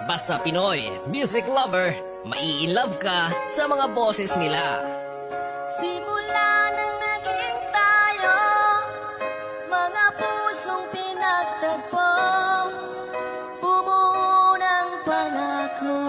Basta Pinoy, music lover, mai-love ka sa mga boses nila. Simula nang naging tayo, mga pusong pinagtagpo, bumuo ng pangako,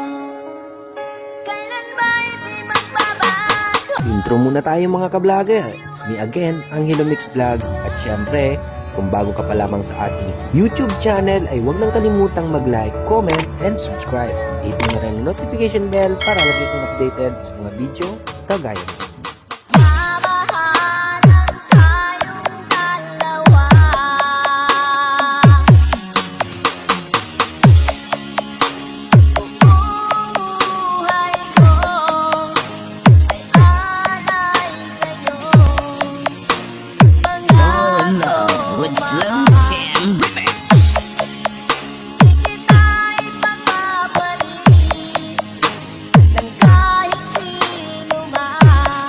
kailan ba'y di magbabago? Intro muna tayo mga ka-vlogger. It's me again, Angelo Mix Vlog. At syempre, kung bago ka pa lamang sa ating YouTube channel ay huwag nang kalimutang mag-like, comment, and subscribe. Hit mo na rin ang notification bell para lagi kang updated sa mga video kagaya nito. Mamahalan tayong dalawa. Buhay ko ay alay sa'yo. With slow jam Di kita ipapapalit ng kahit sino man.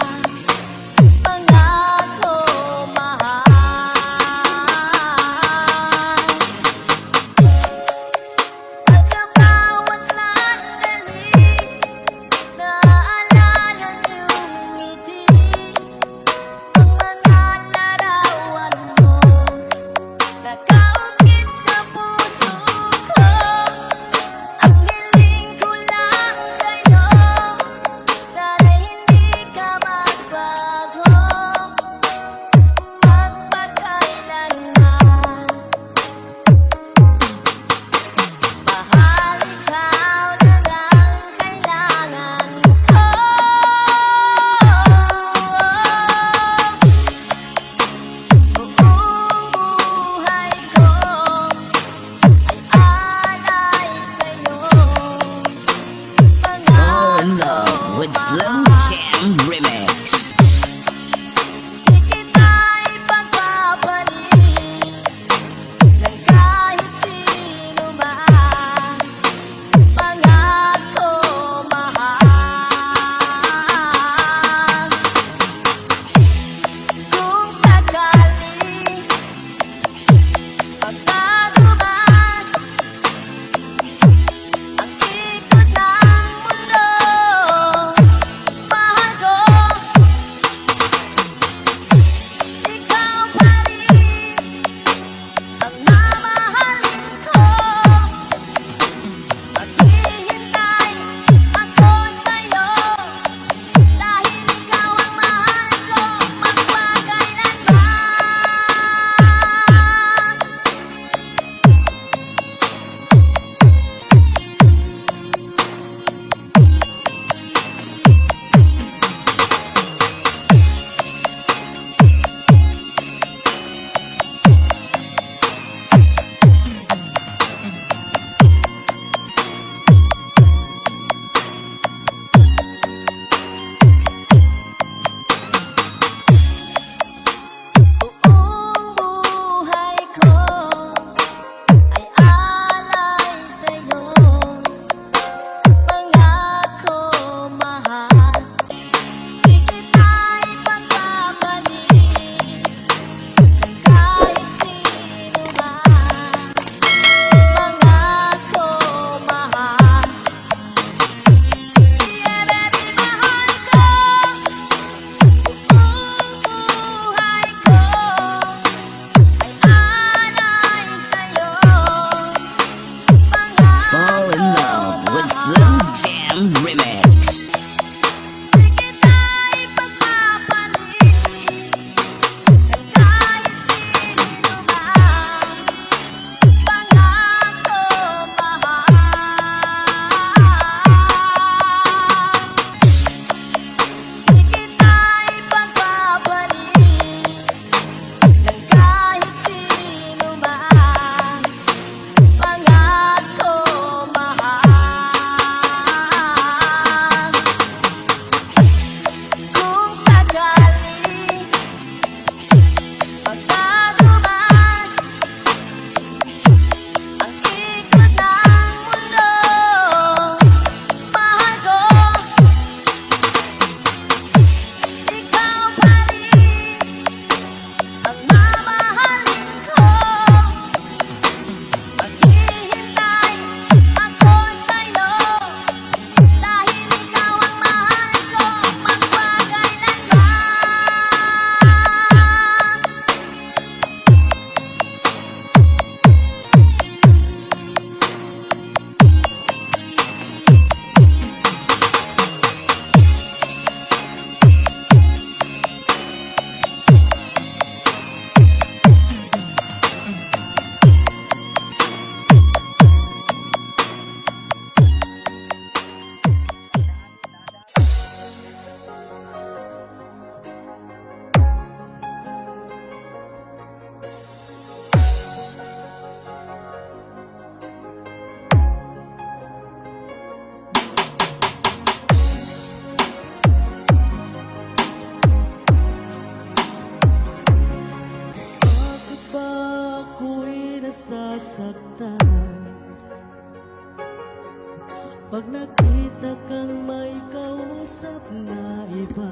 Pag nakita kang may kausap na iba,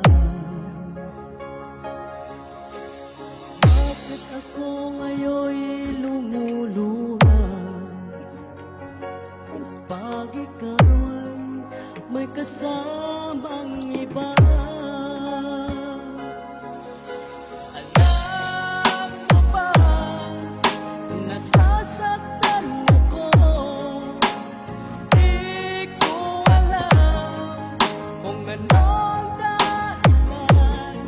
bakit ako ngayon lumuluha? Pag ikaw ay may kasamang iba, alam mo ba, nasasaktan ako. Di ko alam kung ano ang dahilan.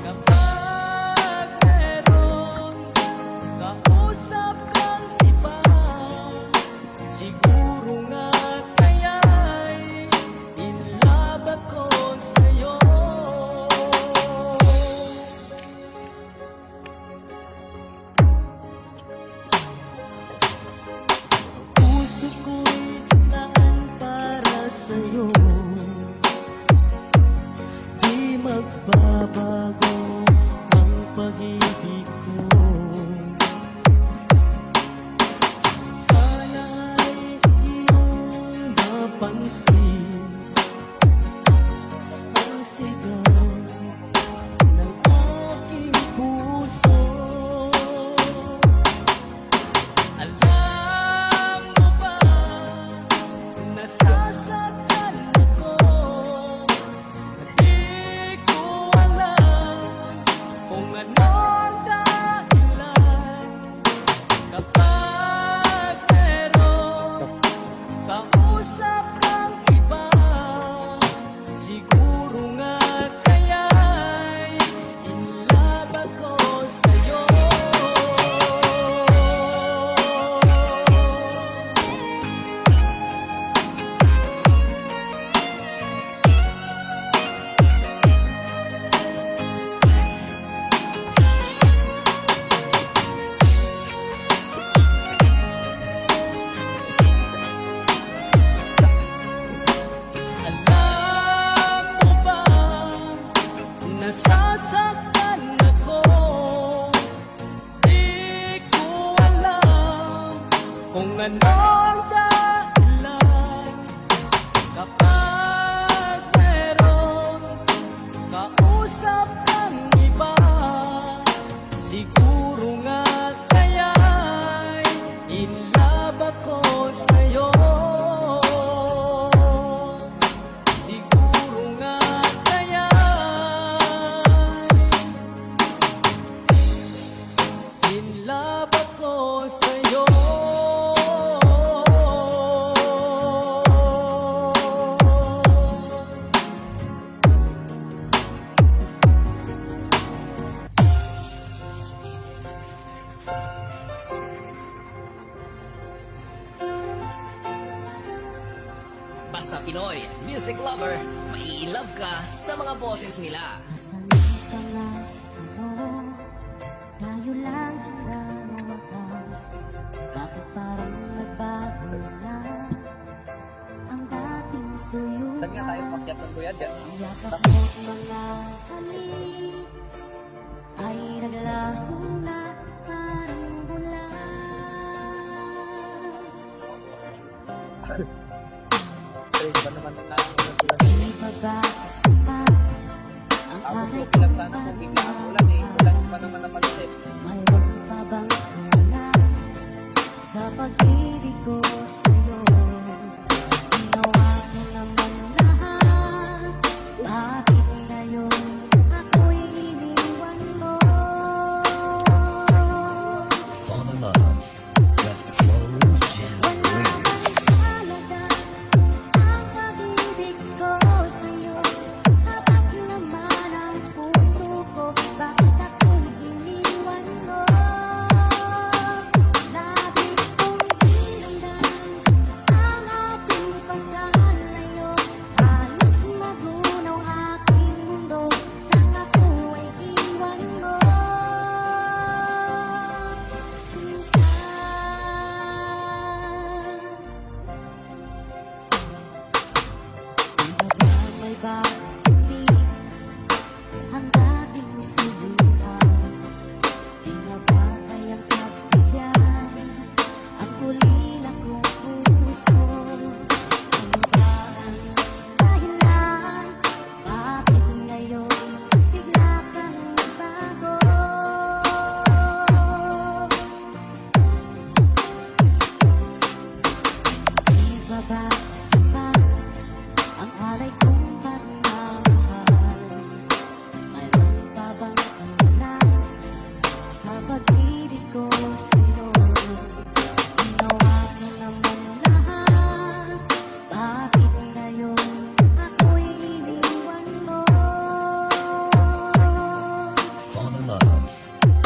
Kapag meron kausap kang iba, siguro nga kaya'y in love ako sa'yo. Puso ko'y naan para sa'yo, di magbabago ang pag-ibig ko. Sana ay iyong mapansin ang sigaw ng aking puso. Alam mo ba, nasasaktan ako. Di ko alam kung ano ang dahilan. Kapag meron kausap kang iba, siguro nga kaya'y in love ako sa'yo. Alam mo ba, nasasaktan ako. Di ko alam kung ano ang dahilan. Kapag meron kausap kang iba, siguro nga kaya'y in love ako sa'yo. Siguro nga kaya'y in love ako sa'yo. Basta Pinoy Music Lover, mai-love ka sa mga boses nila. Basta lang pangako, tayo lang hanggang wakas. Bakit parang nagbago na ang dating suyuan? Saan nga tayo pakyat ng kuya dyan? Ang yakap mo't mga halik ay naglaho na parang bulan. Straight ba naman ang nakulang? Di ba ba kasapat ang Tapos aray okay lang sana kung bigla ang ulan eh. Ulan pa naman ang pansin. mayroon pa bang wala sa pag-ibig ko sa'yo? Ginawa ko naman lahat, bakit ngayon ako'y iniwan mo? Fall in love with Slow Jam Wala Rings. bang halaga ang pag-ibig ko sa'yo? Tapat naman ang puso ko, bakit ako'y iniwan mo? Labis kong dinamdam ang ating pagkalayo. Halos magunaw aking mundo nang ako ay iwan mo. Sinta, may bakit ang dating suluhan? Di na ba kayang pagbigyan ang kulila kong puso? Ang pag-aasipan ang alay kong pagmamahal. Mayroon pa bang ilan sa pag-ibig ko sa'yo? Ginawa mo naman lahat, bakit ngayon ako'y iniwan mo? Fall in love.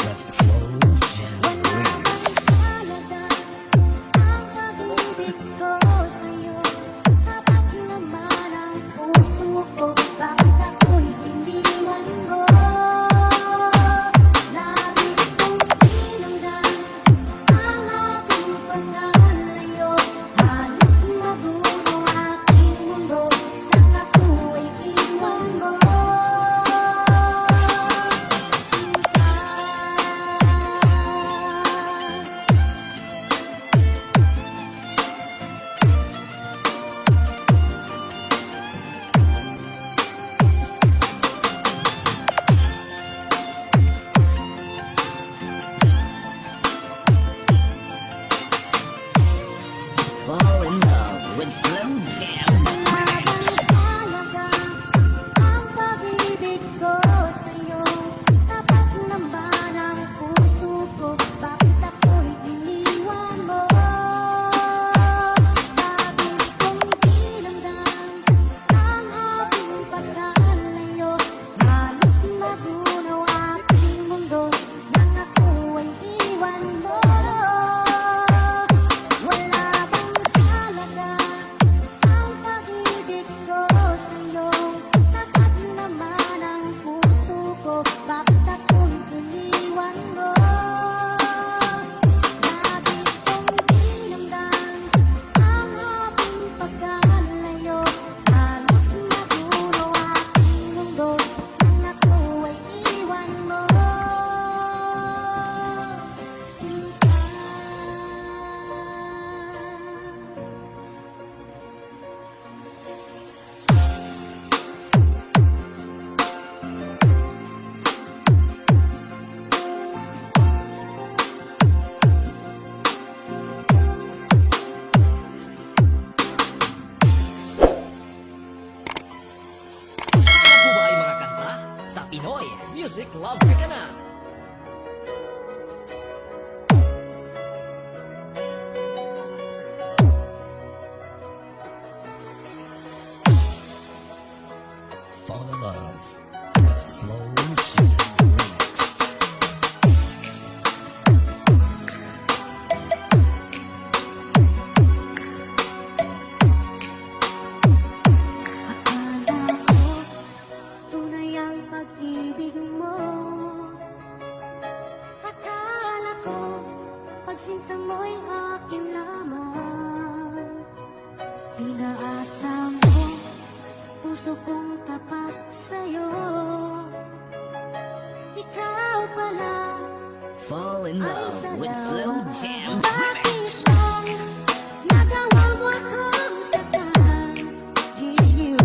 Left slow jam Wala remix. bang halaga ang pag-ibig ko sa'yo? Tapat naman ang puso ko, bakit ako'y iniwan mo? Labis kong tinanggan ang ating pagkalayo. Halos magulo aking mundo nang ako'y iwan mo. Fall in love with slow jam remix. Halaga ang pag-ibig ko sa'yo. Tapat naman ang puso ko, bakit ako'y iniwan mo? Labis kong tinanggan ang ating pagkalayo. Halos magunaw aking mundo nang ako'y iwan mo. Wala bang halaga ang pag-ibig ko sa'yo? Tapat naman ang puso ko, bakit ako'y iniwan mo? Labis kong tinamdan ang ating pagkalayo. Halos magulo aking mundo nang ako'y iwan mo. Sinta. Ako ba ay mga kanta? Sa Pinoy Music Lover ka na. Fall in love with slow jam remix. Akala ko tunay ang pag-ibig mo. Akala ko pagsinta mo'y akin lamang. Inaasa mo puso kong tapat sa'yo. Ikaw pala Fall in ay love sa with slow lawa. jam Bakit remix. bang nagawa mo akong saktan? Giliw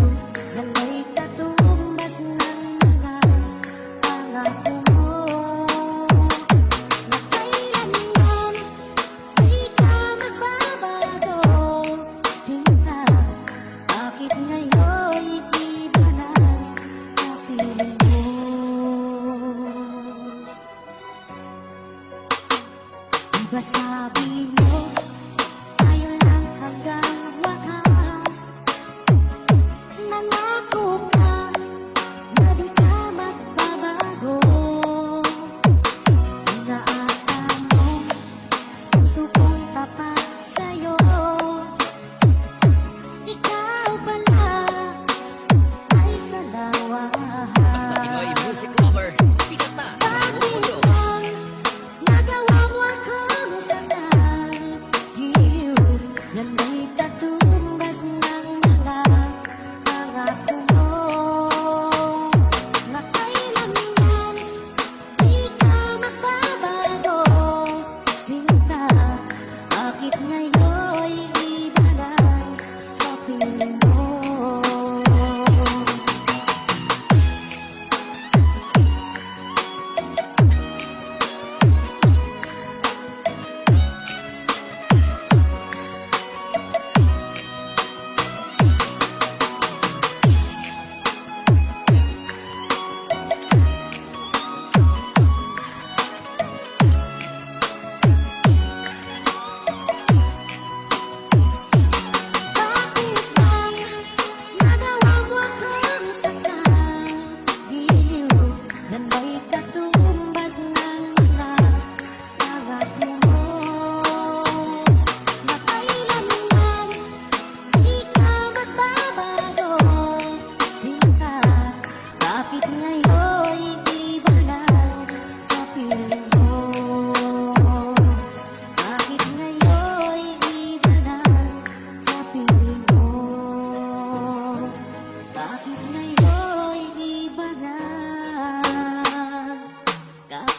na may katumbas ng mga pangako mo. Na kailanman di ka magbabago. Sinta, bakit ngayon iba na ang piling mo? Di ba sabi mo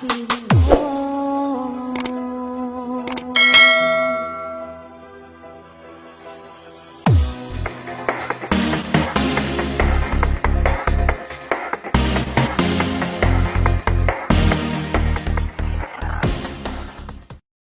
Pero